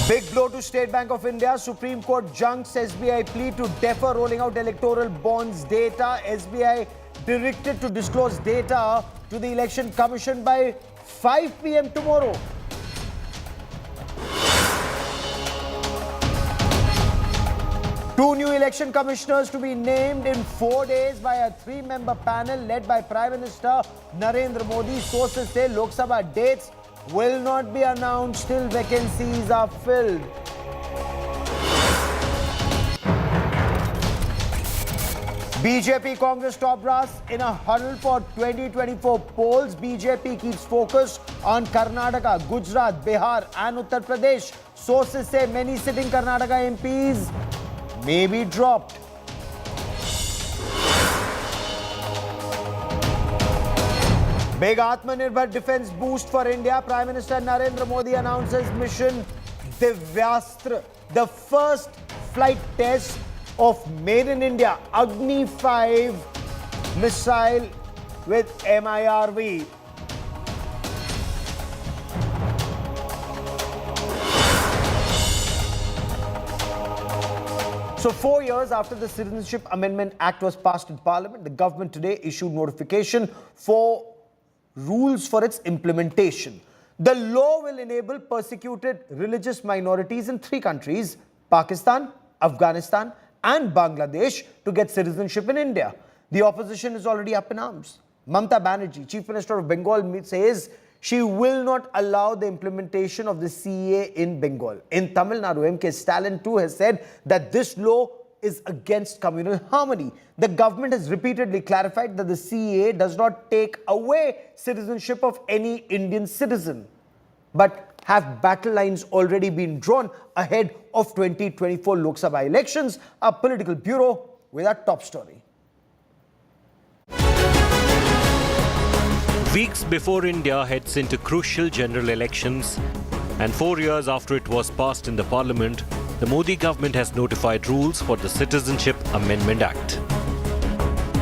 Big blow to State Bank of India. Supreme Court junks SBI plea to defer rolling out electoral bonds data. SBI directed to disclose data to the Election Commission by 5 p.m. tomorrow. Two new election commissioners to be named in 4 days by a three-member panel led by Prime Minister Narendra Modi. Sources say Lok Sabha dates will not be announced till vacancies are filled. BJP Congress top brass in a huddle for 2024 polls. BJP keeps focus on Karnataka, Gujarat, Bihar and Uttar Pradesh. Sources say many sitting Karnataka MPs may be dropped. Big Atmanirbhar defense boost for India. Prime Minister Narendra Modi announces mission Divyastra, the first flight test of Made in India Agni 5 missile with MIRV. So 4 years after the Citizenship Amendment Act was passed in Parliament, the government today issued notification for rules for its implementation. The law will enable persecuted religious minorities in 3 countries, Pakistan, Afghanistan and Bangladesh, to get citizenship in India. The opposition is already up in arms. Mamata Banerjee, Chief Minister of Bengal, says she will not allow the implementation of the CAA in Bengal. In Tamil Nadu, MK Stalin too has said that this law is against communal harmony. The government has repeatedly clarified that the CAA does not take away citizenship of any Indian citizen. But have battle lines already been drawn ahead of 2024 Lok Sabha elections? Our political bureau with our top story. Weeks before India heads into crucial general elections and 4 years after it was passed in the parliament, the Modi government has notified rules for the Citizenship Amendment Act.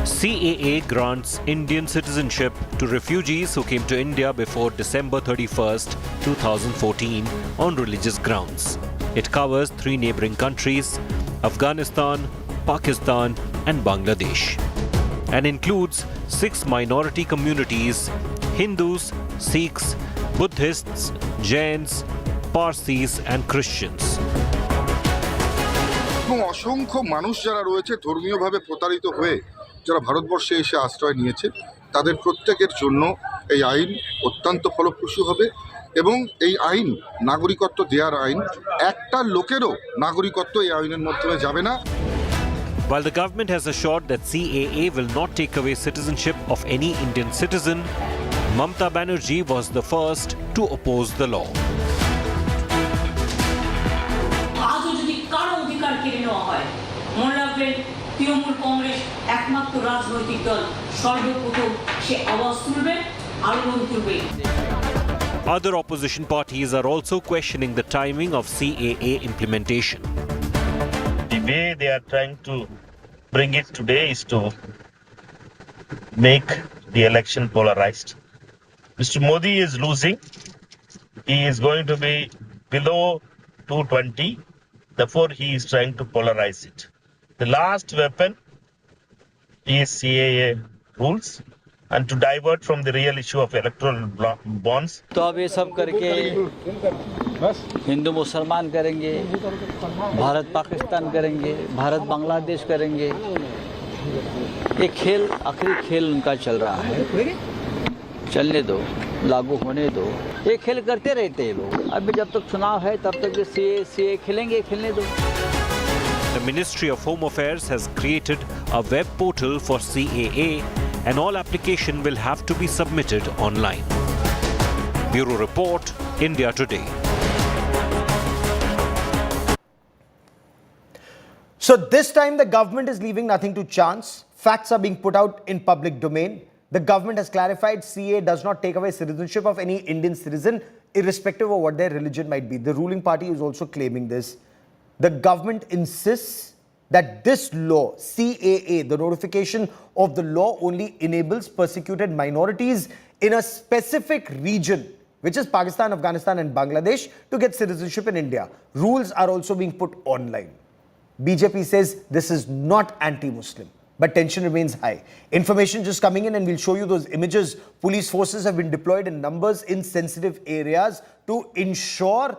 CAA grants Indian citizenship to refugees who came to India before December 31st, 2014 on religious grounds. It covers 3 neighboring countries, Afghanistan, Pakistan and Bangladesh, and includes 6 minority communities: Hindus, Sikhs, Buddhists, Jains, Parsis and Christians. অসংখ্য মানুষ যারা রয়েছে ধর্মীয়ভাবে প্রতারিত হয়ে যারা ভারতবর্ষে এসে আশ্রয় নিয়েছে তাদের প্রত্যেকের জন্য এই আইন অত্যন্ত ফলপ্রসূ হবে এবং এই আইন নাগরিকত্ব দেওয়ার আইন, একটা লোকেরও নাগরিকত্ব এই আইনের মাধ্যমে যাবে না। While the government has assured that CAA will not take away citizenship of any Indian citizen, Mamata Banerjee was the first to oppose the law. Trinamool Congress একমাত্র রাজনৈতিক দল সর্বপ্রথম সে আওয়াজ তুলবে আন্দোলন তুলবে। Other opposition parties are also questioning the timing of CAA implementation. The way they are trying to bring it today is to make the election polarized. Mr. Modi is losing. He is going to be below 220. Therefore, he is trying to polarize it. The last weapon is CAA rules and to divert from the real issue of electoral bonds. तो अब ये सब करके हिंदू मुसलमान करेंगे, भारत पाकिस्तान करेंगे, भारत बांग्लादेश करेंगे। ये खेल आखिरी खेल उनका चल रहा है, चलने दो, लागू होने दो। ये खेल करते रहते हैं लोग। अभी जब तक चुनाव है तब तक ये CAA खेलेंगे, खेलने दो। The Ministry of Home Affairs has created a web portal for CAA and all application will have to be submitted online. Bureau Report, India Today. So this time the government is leaving nothing to chance. Facts are being put out in public domain. The government has clarified CAA does not take away citizenship of any Indian citizen, irrespective of what their religion might be. The ruling party is also claiming this. The government insists that this law, CAA, the notification of the law only enables persecuted minorities in a specific region which is Pakistan, Afghanistan and Bangladesh, to get citizenship in India. Rules are also being put online. BJP says this is not anti-Muslim, but tension remains high. Information just coming in and we'll show you those images. Police forces have been deployed in numbers in sensitive areas to ensure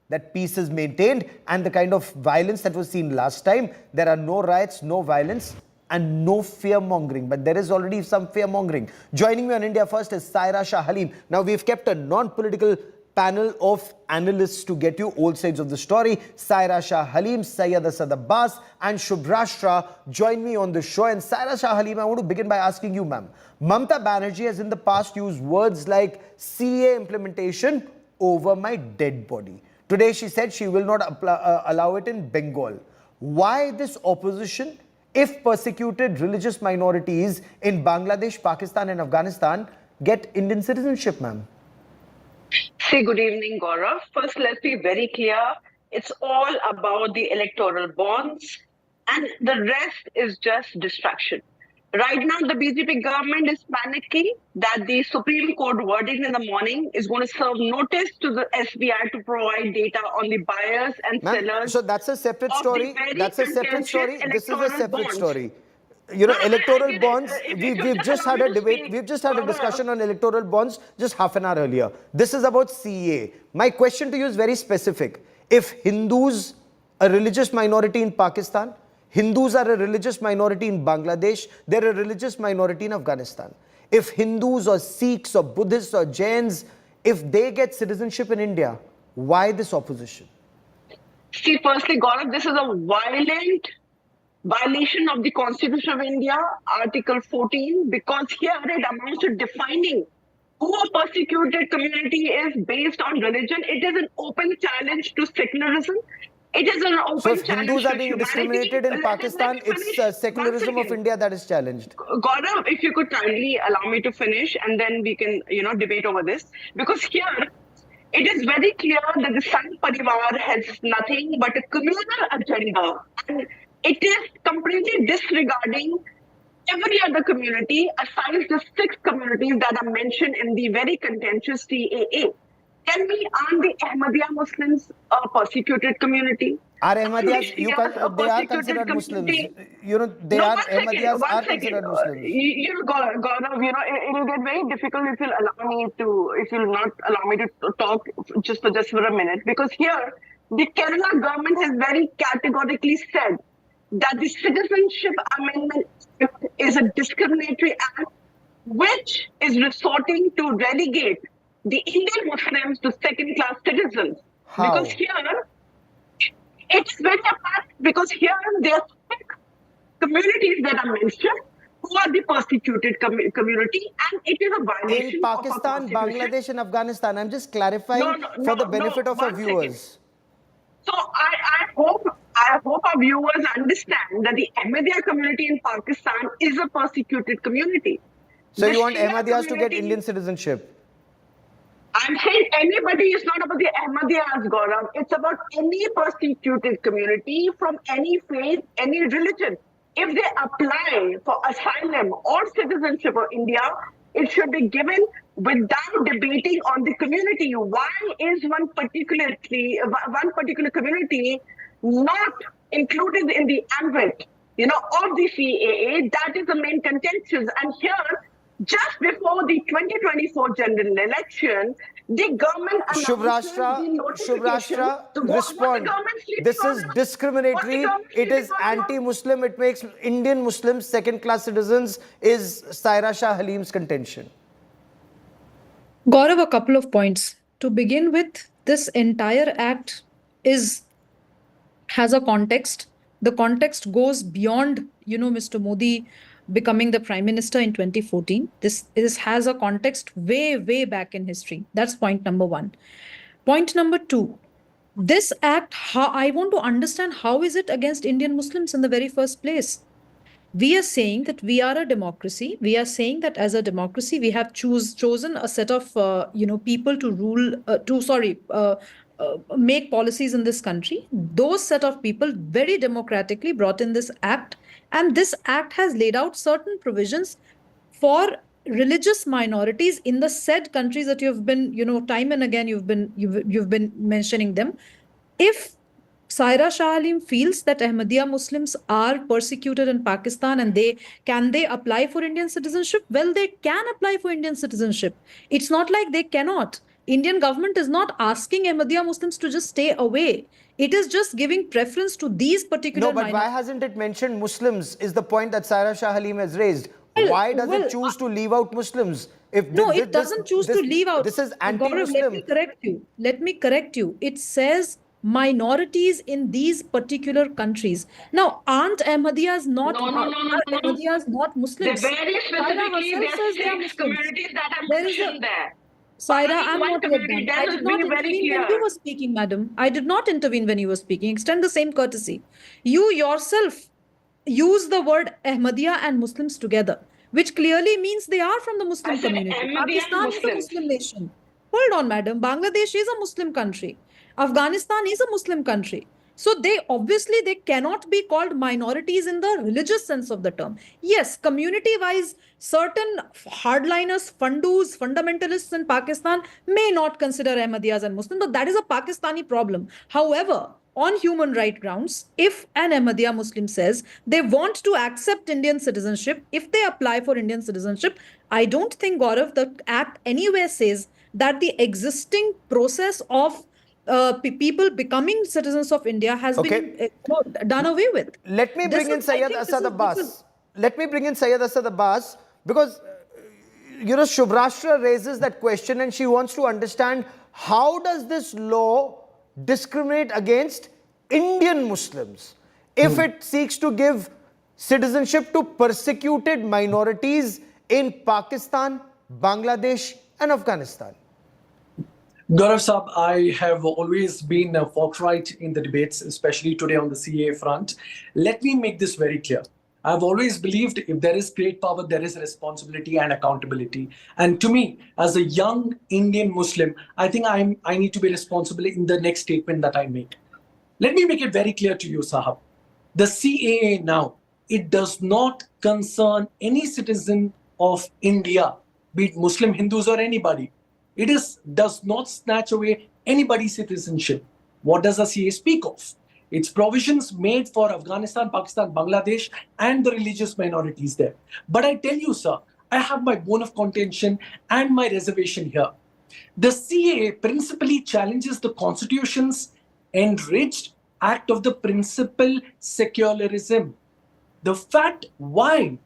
that peace is maintained, and the kind of violence that was seen last time, there are no riots, no violence and no fear-mongering. But there is already some fear-mongering. Joining me on India First is Saira Shah Halim. Now, we've kept a non-political panel of analysts to get you all sides of the story. Saira Shah Halim, Syed Asad Abbas and Shubhrashtra join me on the show. And Saira Shah Halim, I want to begin by asking you, ma'am. Mamata Banerjee has in the past used words like CAA implementation over my dead body. Today, she said she will not allow it in Bengal. Why this opposition if persecuted religious minorities in Bangladesh, Pakistan and Afghanistan get Indian citizenship, ma'am? Say good evening, Gaurav. First, let's be very clear. It's all about the electoral bonds, and the rest is just distraction. Right now, the BJP government is panicking that the Supreme Court verdict in the morning is going to serve notice to the SBI to provide data on the buyers and sellers. So that's a separate story. That's a separate story. This is a separate bonds. story. You know, electoral bonds, we've just had a debate, we've just had a discussion on electoral bonds just half an hour earlier. This is about CAA. My question to you is very specific. If Hindus, a religious minority in Pakistan, Hindus are a religious minority in Bangladesh, they're a religious minority in Afghanistan. If Hindus or Sikhs or Buddhists or Jains, if they get citizenship in India, why this opposition? See, firstly, Gaurav, this is a violent violation of the Constitution of India, Article 14, because here it amounts to defining who a persecuted community is based on religion. It is an open challenge to secularism. It is an open so if challenge Hindus to are being discriminated in Pakistan, it's secularism of India that is challenged. Gaurav, if you could kindly allow me to finish and then we can, debate over this. Because here, it is very clear that the Sangh Parivar has nothing but a communal agenda. And it is completely disregarding every other community aside the 6 communities that are mentioned in the very contentious CAA. Tell me, aren't the Ahmadiyya Muslims a persecuted community? Are Ahmadiyyas, they are considered Muslims. Ahmadiyyas are considered Muslims. Gaurav, it will get very difficult if you'll not allow me to talk just for a minute. Because here, the Kerala government has very categorically said that the Citizenship Amendment is a discriminatory act which is resorting to relegate the Indian Muslims to second-class citizens. How? Because here, it's very apart, because here there are 6 communities that are mentioned who are the persecuted community, and it is a violation in Pakistan, Bangladesh and Afghanistan. I'm just clarifying for the benefit of our viewers. So I hope our viewers understand that the Ahmadiyya community in Pakistan is a persecuted community. So you want Ahmadiyyas to get Indian citizenship? I'm saying anybody is not about the Ahmadiyyas, Gaurav. It's about any persecuted community from any faith, any religion. If they apply for asylum or citizenship of India, it should be given without debating on the community. Why is one particular community not included in the ambit, of the CAA? That is the main contention. And here, just before the 2024 general election, the government announced Shubhrashtra, respond. This is discriminatory. It is anti-Muslim. It makes Indian Muslims second-class citizens, is Saira Shah Halim's contention. Gaurav, a couple of points. To begin with, this entire act has a context. The context goes beyond, Mr. Modi becoming the Prime Minister in 2014. This has a context way, way back in history. That's point number 1. Point number 2, this act, I want to understand how is it against Indian Muslims in the very first place? We are saying that we are a democracy. We are saying that as a democracy, we have chosen a set of, people to rule, make policies in this country. Those set of people very democratically brought in this act. And this act has laid out certain provisions for religious minorities in the said countries that you've been, time and again you've been mentioning them. If Saira Shah Alim feels that Ahmadiyya Muslims are persecuted in Pakistan and they apply for Indian citizenship? Well, they can apply for Indian citizenship. It's not like they cannot. Indian government is not asking Ahmadiyya Muslims to just stay away. It is just giving preference to these particular No, but minorities. why hasn't it mentioned Muslims is the point that Saira Shah Halim has raised. Why does it choose to leave out Muslims? If No, it doesn't choose to leave out. This is Gaurav, anti-Muslim. let me correct you. Let me correct you. It says minorities in these particular countries. Now, aren't Ahmadiyyas not? No, no, no, no, Are no. Ahmadiyyas not Muslims? They're very specifically, Saira herself says they are there's 6 Muslims. communities that are There is a- mentioned there. Saira, Only I'm one not yet community, done. that I has did not been very intervene when clear. you were speaking, madam. I did not intervene when you were speaking. Extend the same courtesy. You yourself use the word Ahmadiyya and Muslims together, which clearly means they are from the Muslim I said community. Ahmadiyya Pakistan is a Muslims. Muslim nation. Hold on, madam. Bangladesh is a Muslim country. Afghanistan is a Muslim country. So they cannot be called minorities in the religious sense of the term. Yes, community-wise, certain hardliners, fundus, fundamentalists in Pakistan may not consider Ahmadiyyas and Muslims, but that is a Pakistani problem. However, on human right grounds, if an Ahmadiyya Muslim says they want to accept Indian citizenship, if they apply for Indian citizenship, I don't think, Gaurav, the Act anywhere says that the existing process of people becoming citizens of India has been done away with. Let me bring in Syed Asad Abbas. Let me bring in Syed Asad Abbas because, Shubhrashtra raises that question and she wants to understand how does this law discriminate against Indian Muslims if it seeks to give citizenship to persecuted minorities in Pakistan, Bangladesh and Afghanistan. Gaurav Saab, I have always been forthright in the debates, especially today on the CAA front. Let me make this very clear. I've always believed if there is great power, there is responsibility and accountability. And to me, as a young Indian Muslim, I think I need to be responsible in the next statement that I make. Let me make it very clear to you, Sahab. The CAA now, it does not concern any citizen of India, be it Muslim, Hindus or anybody. It does not snatch away anybody's citizenship. What does the CAA speak of? It's provisions made for Afghanistan, Pakistan, Bangladesh, and the religious minorities there. But I tell you, sir, I have my bone of contention and my reservation here. The CAA principally challenges the Constitution's enriched act of the principal secularism. The fact why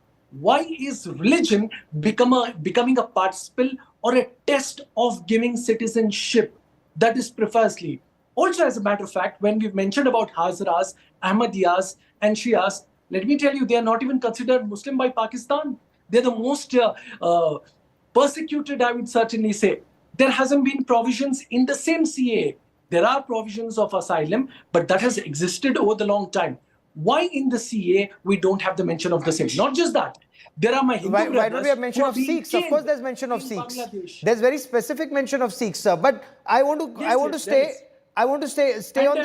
is religion becoming a participle or a test of giving citizenship? That is precisely. Also, as a matter of fact, when we've mentioned about Hazaras, Ahmadiyyas, and Shias, let me tell you, they are not even considered Muslim by Pakistan. They're the most persecuted, I would certainly say. There hasn't been provisions in the same CAA. There are provisions of asylum, but that has existed over the long time. Why in the CAA we don't have the mention of the same? Not just that. There are my Hindu brothers. Why don't we have mention of Sikhs? Of course, there's mention of Sikhs. There's very specific mention of Sikhs, sir. But I want to stay on the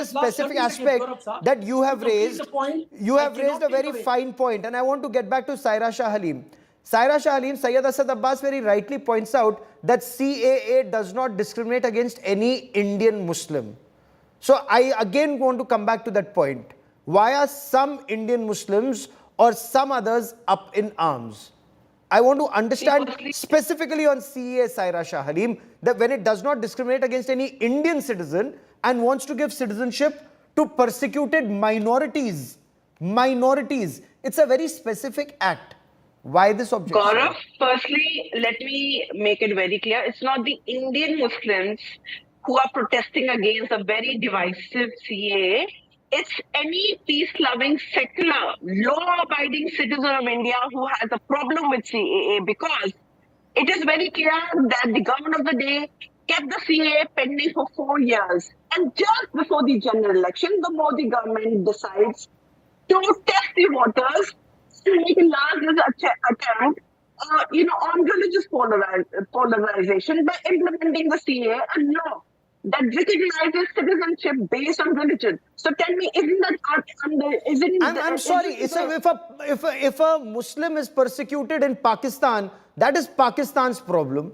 specific aspect that you have raised. You have raised a very fine point, and I want to get back to Saira Shah Halim. Saira Shah Halim, Syed Asad Abbas very rightly points out that CAA does not discriminate against any Indian Muslim. So I again want to come back to that point. Why are some Indian Muslims or some others up in arms? I want to understand specifically on CAA, Saira Shah Halim, that when it does not discriminate against any Indian citizen and wants to give citizenship to persecuted minorities, it's a very specific act. Why this objection? Gaurav, firstly, let me make it very clear. It's not the Indian Muslims who are protesting against a very divisive CAA. It's any peace-loving, secular, law-abiding citizen of India who has a problem with CAA, because it is very clear that the government of the day kept the CAA pending for 4 years. And just before the general election, the Modi government decides to test the waters and make a large attempt on religious polarization by implementing the CAA, a law that recognizes citizenship based on religion. So tell me, isn't that I'm sorry. If a Muslim is persecuted in Pakistan, That is Pakistan's problem.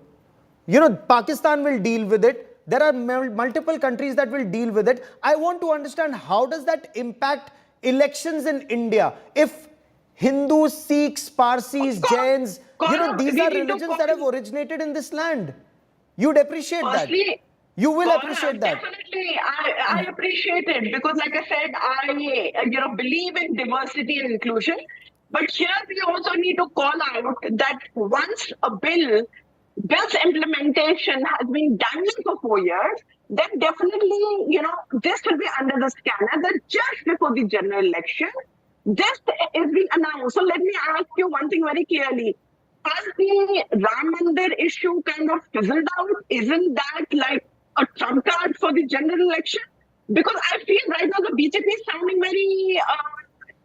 You know, Pakistan will deal with it. There are multiple countries that will deal with it. I want to understand, how does that impact elections in India? If Hindus, Sikhs, Parsis, Jains, you know, these are religions that have originated in this land. You'd appreciate that. You will appreciate that. Definitely, I appreciate it, because, like I said, I believe in diversity and inclusion. But here we also need to call out that once a bill's implementation has been done for 4 years, then definitely, this will be under the scanner that just before the general election, this is being announced. So let me ask you one thing very clearly. Has the Ram Mandir issue kind of fizzled out? Isn't that like a trump card for the general election? Because I feel right now the BJP is sounding very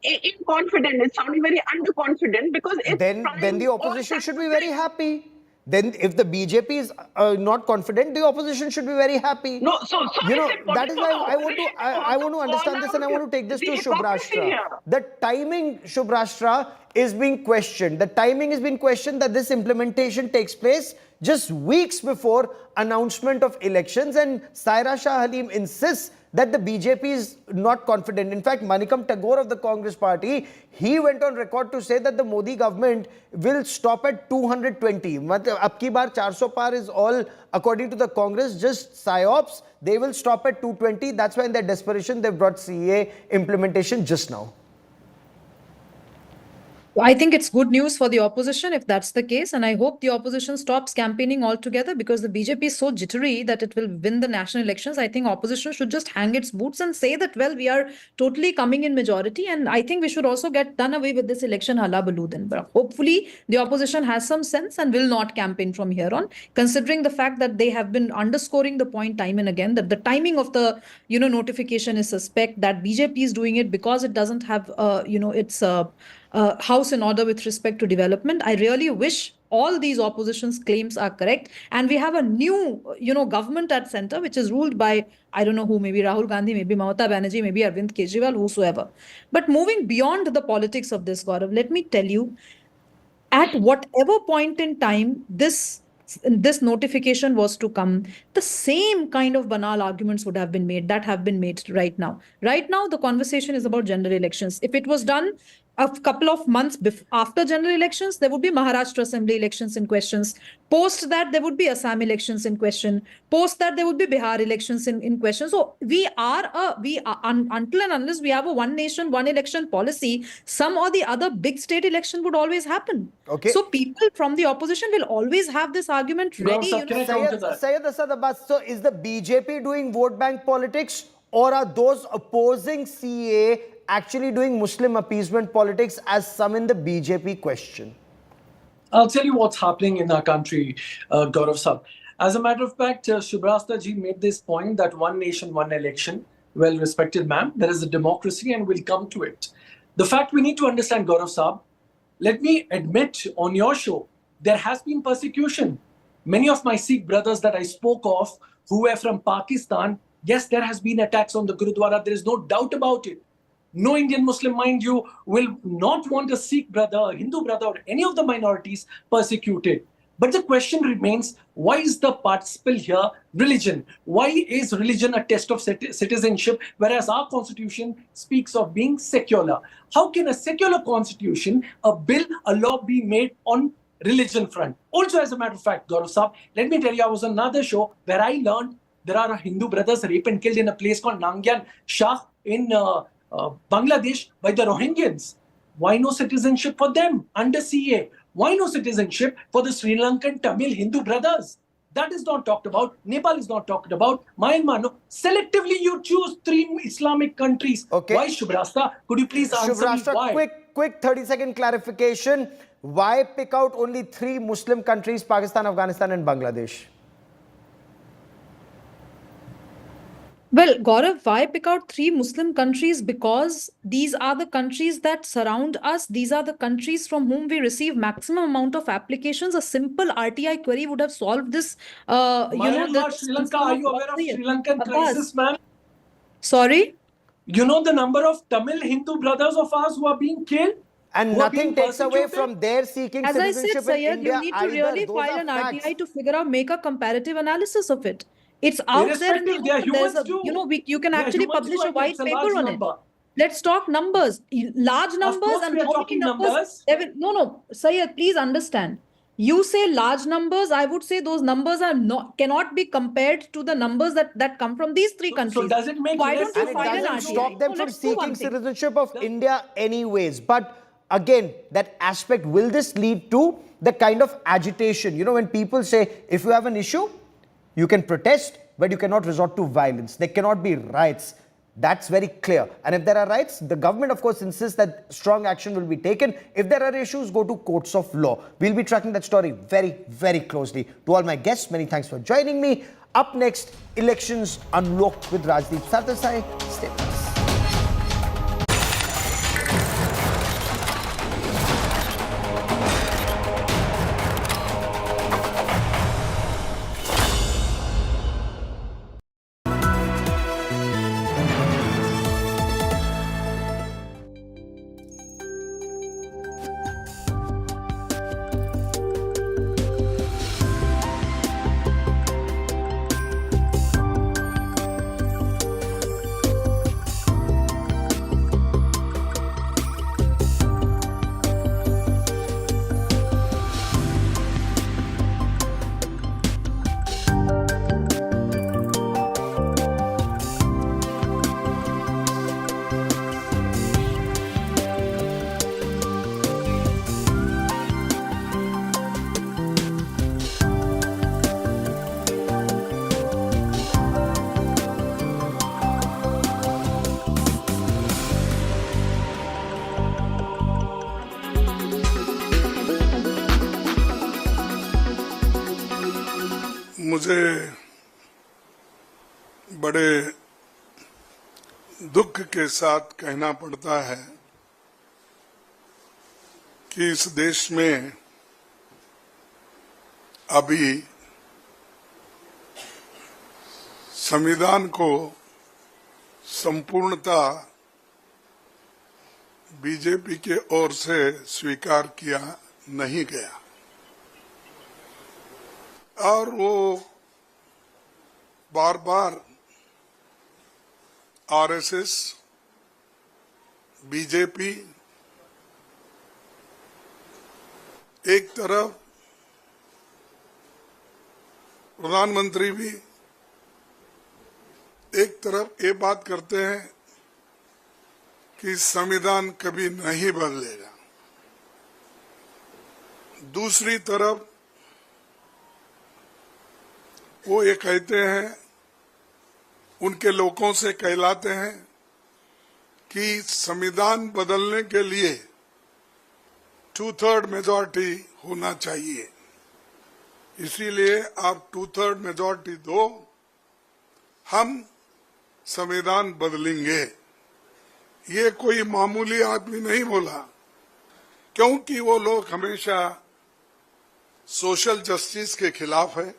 inconfident. It's sounding very underconfident, because it's then the opposition should be very happy. Then if the BJP is not confident, the opposition should be very happy. No, so you know, that is why I want to understand this, and I want to take this to Shubhrashtra. The timing, Shubhrashtra, is being questioned. The timing is being questioned that this implementation takes place just weeks before announcement of elections, and Saira Shah Halim insists that the BJP is not confident. In fact, Manikam Tagore of the Congress party, he went on record to say that the Modi government will stop at 220. Ab ki baar 400 par is all, according to the Congress, just psyops. They will stop at 220. That's why in their desperation, they've brought CAA implementation just now. I think it's good news for the opposition if that's the case, and I hope the opposition stops campaigning altogether, because the BJP is so jittery that it will win the national elections. I think opposition should just hang its boots and say that, well, we are totally coming in majority, and I think we should also get done away with this election hullabaloo then. But hopefully the opposition has some sense and will not campaign from here on, considering the fact that they have been underscoring the point time and again that the timing of the notification is suspect, that BJP is doing it because it doesn't have its house in order with respect to development. I really wish all these opposition's claims are correct, and we have a new government at center which is ruled by, I don't know who, maybe Rahul Gandhi, maybe Mamata Banerjee, maybe Arvind Kejriwal, whosoever. But moving beyond the politics of this, Gaurav, let me tell you, at whatever point in time this notification was to come, the same kind of banal arguments would have been made that have been made right now. Right now, the conversation is about general elections. If it was done a couple of months after general elections, there would be Maharashtra Assembly elections in questions. Post that, there would be Assam elections in question. Post that, there would be Bihar elections in question. So we are until and unless we have a one nation, one election policy, some or the other big state election would always happen. Okay. So people from the opposition will always have this argument ready. Syed Asad Abbas, so is the BJP doing vote bank politics, or are those opposing CAA actually doing Muslim appeasement politics, as some in the BJP question? I'll tell you what's happening in our country, Gaurav Sab. As a matter of fact, Shubhrashtra ji made this point that one nation, one election. Well respected ma'am, there is a democracy and we'll come to it. The fact we need to understand, Gaurav Sab, let me admit on your show, there has been persecution. Many of my Sikh brothers that I spoke of who were from Pakistan, yes, there has been attacks on the Gurudwara. There is no doubt about it. No Indian Muslim, mind you, will not want a Sikh brother, a Hindu brother, or any of the minorities persecuted. But the question remains, why is the participle here religion? Why is religion a test of citizenship, whereas our constitution speaks of being secular? How can a secular constitution, a bill, a law be made on religion front? Also, as a matter of fact, Gaurav Saab, let me tell you, I was on another show where I learned there are Hindu brothers raped and killed in a place called Nangyan Shah in Bangladesh by the Rohingyans. Why no citizenship for them under CA? Why no citizenship for the Sri Lankan Tamil Hindu brothers? That is not talked about. Nepal is not talked about. Myanmar, no. Selectively, you choose 3 Islamic countries. Okay. Why, Shubhrashtra? Could you please answer me why? Quick 30-second clarification. Why pick out only 3 Muslim countries, Pakistan, Afghanistan and Bangladesh? Well, Gaurav, why pick out 3 Muslim countries? Because these are the countries that surround us. These are the countries from whom we receive maximum amount of applications. A simple RTI query would have solved this. Myanmar, Sri Lanka, are you aware of Sri Lankan crisis, ma'am? Sorry? You know the number of Tamil Hindu brothers of ours who are being killed? And who are nothing being takes away persecuted. from their seeking As I said, citizenship in Syed, India you need to either. really Those file are an facts. RTI to figure out, make a comparative analysis of it. It's out there in the Irrespective, they are open. There's humans a, too. you know, you can They are actually humans publish too, a and white it's a paper large on it. number. Let's talk numbers, large Of numbers, course, and we are how many talking numbers. numbers. No, Syed, please understand. You say large numbers. I would say those numbers are cannot be compared to the numbers that come from these three So countries. does it make Why less don't you And it file an doesn't RTI? stop them No, from let's do one seeking thing. citizenship of India anyways. But again, that aspect, will this lead to the kind of agitation? You know, when people say, if you have an issue, you can protest, but you cannot resort to violence. There cannot be riots. That's very clear. And if there are riots, the government, of course, insists that strong action will be taken. If there are issues, go to courts of law. We'll be tracking that story very, very closely. To all my guests, many thanks for joining me. Up next, Elections Unlocked with Rajdeep Sardesai. Stay with us. मुझे बड़े दुख के साथ कहना पड़ता है कि इस देश में अभी संविधान को संपूर्णता बीजेपी के ओर से स्वीकार किया नहीं गया और वो बार बार आरएसएस, बीजेपी एक तरफ, प्रधानमंत्री भी एक तरफ ये बात करते हैं कि संविधान कभी नहीं बदलेगा, दूसरी तरफ वो ये कहते हैं, उनके लोगों से कहलाते हैं कि संविधान बदलने के लिए 2/3 मेजॉरिटी होना चाहिए, इसीलिए आप 2/3 मेजॉरिटी दो, हम संविधान बदलेंगे। ये कोई मामूली आदमी नहीं बोला, क्योंकि वो लोग हमेशा सोशल जस्टिस के खिलाफ है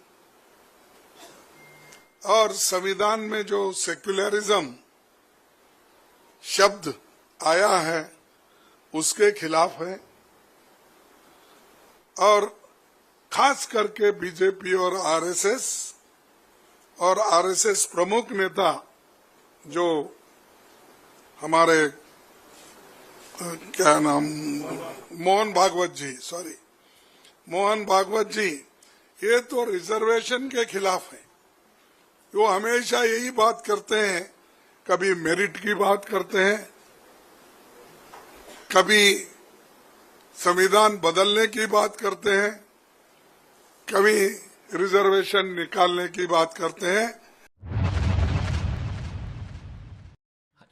और संविधान में जो सेक्युलरिज्म शब्द आया है उसके खिलाफ है और खास करके बीजेपी और आरएसएस प्रमुख नेता जो हमारे क्या नाम मोहन भागवत जी ये तो रिजर्वेशन के खिलाफ है। वो हमेशा यही बात करते हैं, कभी मेरिट की बात करते हैं, कभी संविधान बदलने की बात करते हैं, कभी रिजर्वेशन निकालने की बात करते हैं।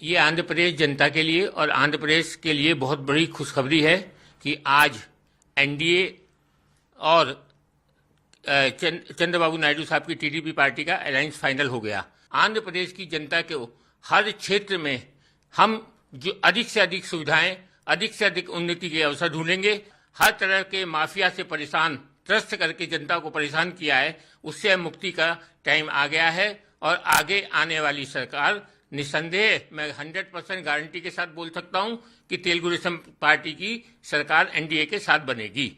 ये आंध्र प्रदेश जनता के लिए और आंध्र प्रदेश के लिए बहुत बड़ी खुशखबरी है कि आज एनडीए और चंद्रबाबू नायडू साहब की टीडीपी पार्टी का अलायंस फाइनल हो गया। आंध्र प्रदेश की जनता को हर क्षेत्र में हम जो अधिक से अधिक सुविधाएं, अधिक से अधिक उन्नति के अवसर ढूंढेंगे। हर तरह के माफिया से परेशान, त्रस्त करके जनता को परेशान किया है, उससे मुक्ति का टाइम आ गया है और आगे आने वाली सरकार निसंदेह मैं 100% गारंटी के साथ बोल सकता हूं कि तेलुगु देशम पार्टी की सरकार एनडीए के साथ बनेगी.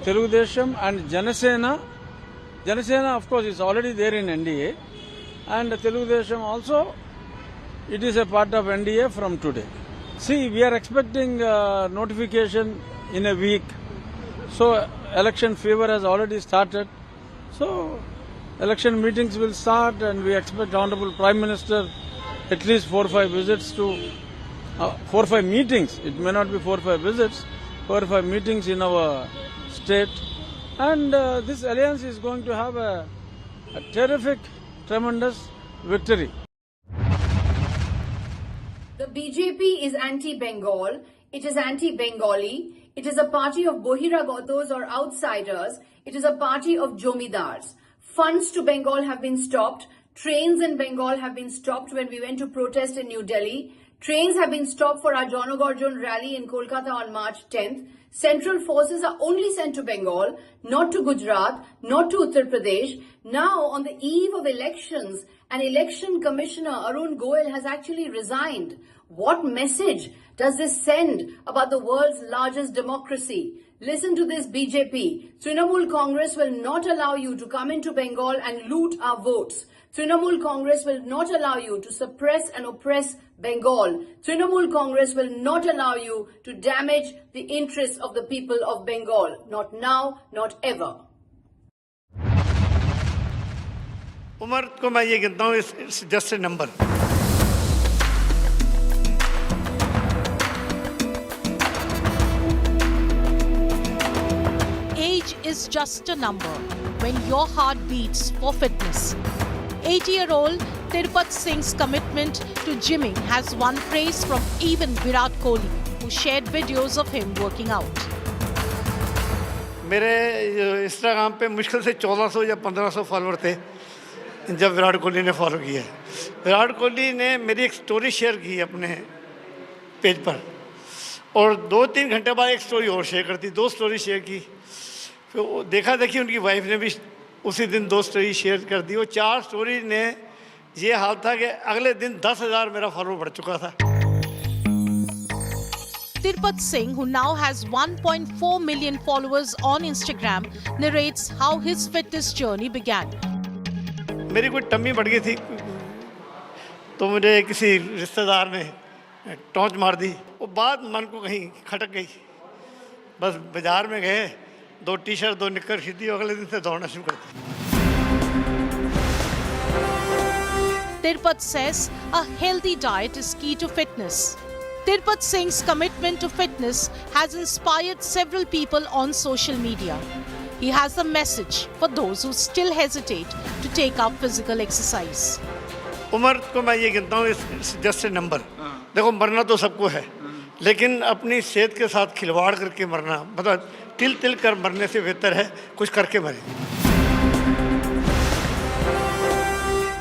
Telugudesam and Janasena of course is already there in NDA, and Telugudesam also, it is a part of NDA from today. See, we are expecting notification in a week, so election fever has already started. So election meetings will start, and we expect Honorable Prime Minister at least 4 or 5 visits to 4 or 5 meetings. It may not be 4 or 5 visits, 4 or 5 meetings in our state, and this alliance is going to have a terrific, tremendous victory. The BJP is anti-Bengal, it is anti-Bengali, it is a party of Bohiragatos or outsiders, it is a party of Jomidars. Funds to Bengal have been stopped, trains in Bengal have been stopped when we went to protest in New Delhi, trains have been stopped for our Janagorjon rally in Kolkata on March 10th. Central forces are only sent to Bengal, not to Gujarat, not to Uttar Pradesh. Now, on the eve of elections, an election commissioner, Arun Goel, has actually resigned. What message does this send about the world's largest democracy? Listen to this, BJP. Trinamool Congress will not allow you to come into Bengal and loot our votes. Trinamool Congress will not allow you to suppress and oppress Bengal. Trinamool Congress will not allow you to damage the interests of the people of Bengal. Not now, not ever. उम्र को मैं ये गिनता हूँ, it's just a number. Age is just a number when your heart beats for fitness. 80-year-old Tirupati Singh's commitment to gymming has won praise from even Virat Kohli, who shared videos of him working out. मेरे Instagram पे मुश्किल से 1400 या 1500 follower थे जब विराट कोहली ने follow किया. विराट कोहली ने मेरी एक स्टोरी शेयर की अपने पेज पर, और 2-3 घंटे बाद एक स्टोरी और शेयर करती, 2 स्टोरी शेयर की. फिर देखा देखी उनकी वाइफ ने भी उसी दिन 2 स्टोरी शेयर कर दी. वो 4 स्टोरी ने ये हाल था कि अगले दिन 10,000 मेरा फॉलोअर बढ़ चुका था. Tirupati Singh, who now has 1.4 million followers on Instagram, narrates how his fitness journey began. मेरी कोई टम्मी बढ़ गई थी, तो मुझे किसी रिश्तेदार ने टॉर्च मार दी. वो बात मन को कहीं खटक गई. बस बाजार में गए, 2 टी-शर्ट 2 निक्कर खरीदी, अगले दिन से दौड़ना शुरू कर दिया. Tirupati says a healthy diet is key to fitness. Tirupati Singh's commitment to fitness has inspired several people on social media. He has a message for those who still hesitate to take up physical exercise. उम्र को मैं ये गिनता हूँ, it's just a number. देखो, मरना तो सबको है, लेकिन अपनी सेहत के साथ खिलवाड़ करके मरना, मतलब तिल कर मरने से बेहतर है कुछ करके मरे.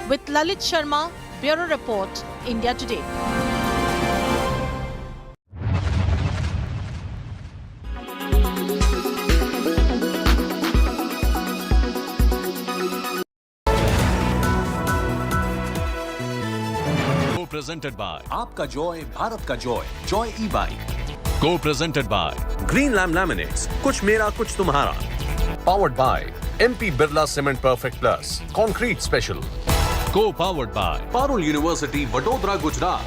With Lalit Sharma, Bureau Report, India Today. Co-presented by आपका जॉय भारत का Joy e-bike. Co-presented by Green Lam Laminates, कुछ मेरा कुछ तुम्हारा. Powered by MP Birla Cement Perfect Plus Concrete Special. Co-powered by Parul University, Vadodara, Gujarat.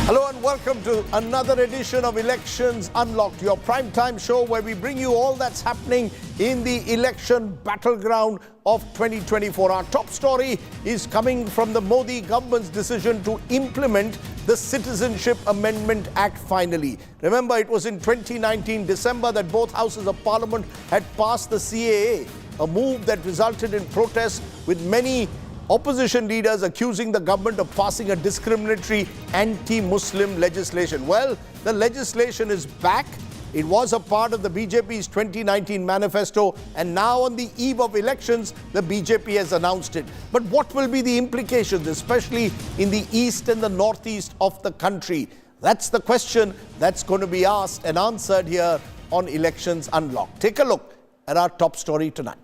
Hello and welcome to another edition of Elections Unlocked, your primetime show where we bring you all that's happening in the election battleground of 2024. Our top story is coming from the Modi government's decision to implement the Citizenship Amendment Act finally. Remember, it was in 2019 December that both houses of parliament had passed the CAA, a move that resulted in protests with many opposition leaders accusing the government of passing a discriminatory anti-Muslim legislation. Well, the legislation is back It was a part of the BJP's 2019 manifesto, and now on the eve of elections, the BJP has announced it. But what will be the implications, especially in the east and the northeast of the country? That's the question that's going to be asked and answered here on Elections Unlocked. Take a look at our top story tonight.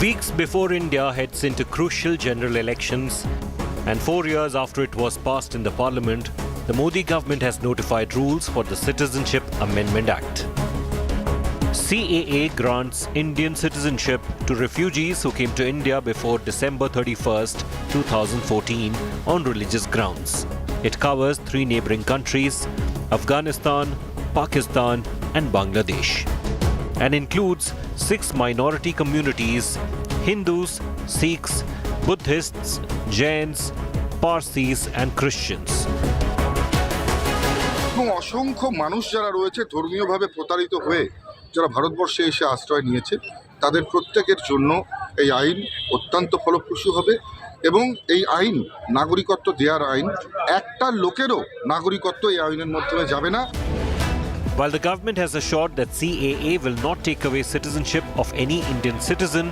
Weeks before India heads into crucial general elections, and 4 years after it was passed in the parliament, the Modi government has notified rules for the Citizenship Amendment Act. CAA grants Indian citizenship to refugees who came to India before December 31st, 2014 on religious grounds. It covers 3 neighboring countries, Afghanistan, Pakistan and Bangladesh, and includes 6 minority communities: Hindus, Sikhs, Buddhists, Jains, Parsis and Christians. অসংখ্য মানুষ যারা রয়েছে ধর্মীয়ভাবে প্রতারিত হয়ে যারা ভারতবর্ষে এসে আশ্রয় নিয়েছে, তাদের প্রত্যেকের জন্য এই আইন অত্যন্ত ফলপ্রসূ হবে এবং এই আইন নাগরিকত্ব দেওয়ার আইন। একটা লোকেরও নাগরিকত্ব এই আইনের মাধ্যমে যাবে না। While the government has assured that CAA will not take away citizenship of any Indian citizen,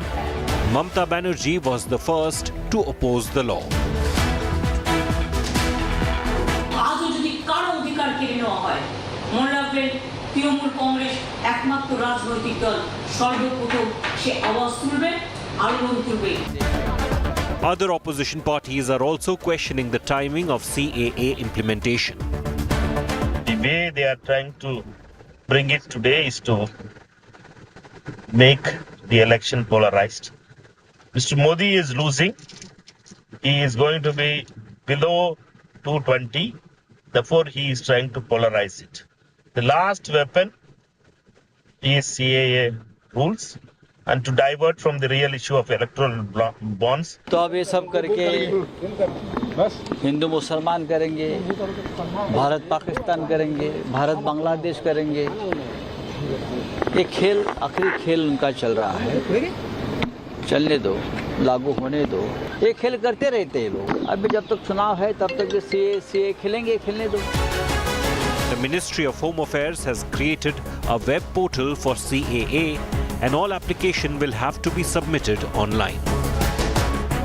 Mamata Banerjee was the first to oppose the law. আজও যদি কারো অধিকার কেড়ে নেওয়া হয়, মনে রাখবেন তৃণমূল কংগ্রেস একমাত্র রাজনৈতিক দল সর্বপ্রথম সে আওয়াজ তুলবে, আলোড়ন তুলবে। Other opposition parties are also questioning the timing of CAA implementation. The way they are trying to bring it today is to make the election polarized. Mr. Modi is losing. He is going to be below 220. Therefore, he is trying to polarize it. The last weapon is CAA rules and to divert from the real issue of electoral bonds. तो अब ये सब करके हिंदू मुसलमान करेंगे, भारत पाकिस्तान करेंगे, भारत बांग्लादेश करेंगे। ये खेल, आखिरी खेल उनका चल रहा है। चलने दो, लागू होने दो। ये खेल करते रहते हैं लोग। अभी जब तक चुनाव है तब तक ये CAA खेलने दो। The Ministry of Home Affairs has created a web portal for CAA, and all application will have to be submitted online.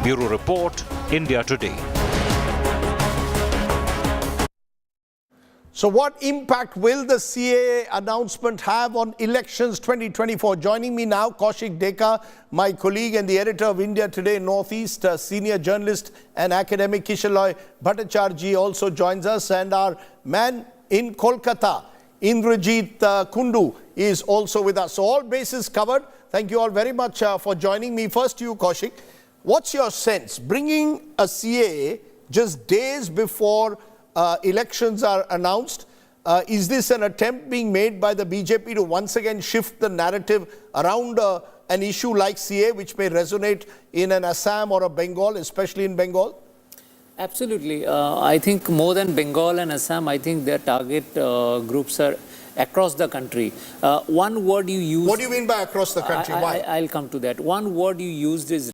Bureau Report, India Today. So what impact will the CAA announcement have on elections 2024? Joining me now, Kaushik Deka, my colleague and the editor of India Today Northeast, senior journalist and academic Kishaloy Bhattacharjee also joins us, and our man in Kolkata, Indrajit Kundu, is also with us. So all bases covered. Thank you all very much for joining me. First to you, Kaushik. What's your sense? Bringing a CAA just days before elections are announced, is this an attempt being made by the BJP to once again shift the narrative around an issue like CAA, which may resonate in an Assam or a Bengal, especially in Bengal? Absolutely. I think more than Bengal and Assam, I think their target groups are across the country. One word you use... What do you mean by across the country? Why? I'll come to that. One word you used is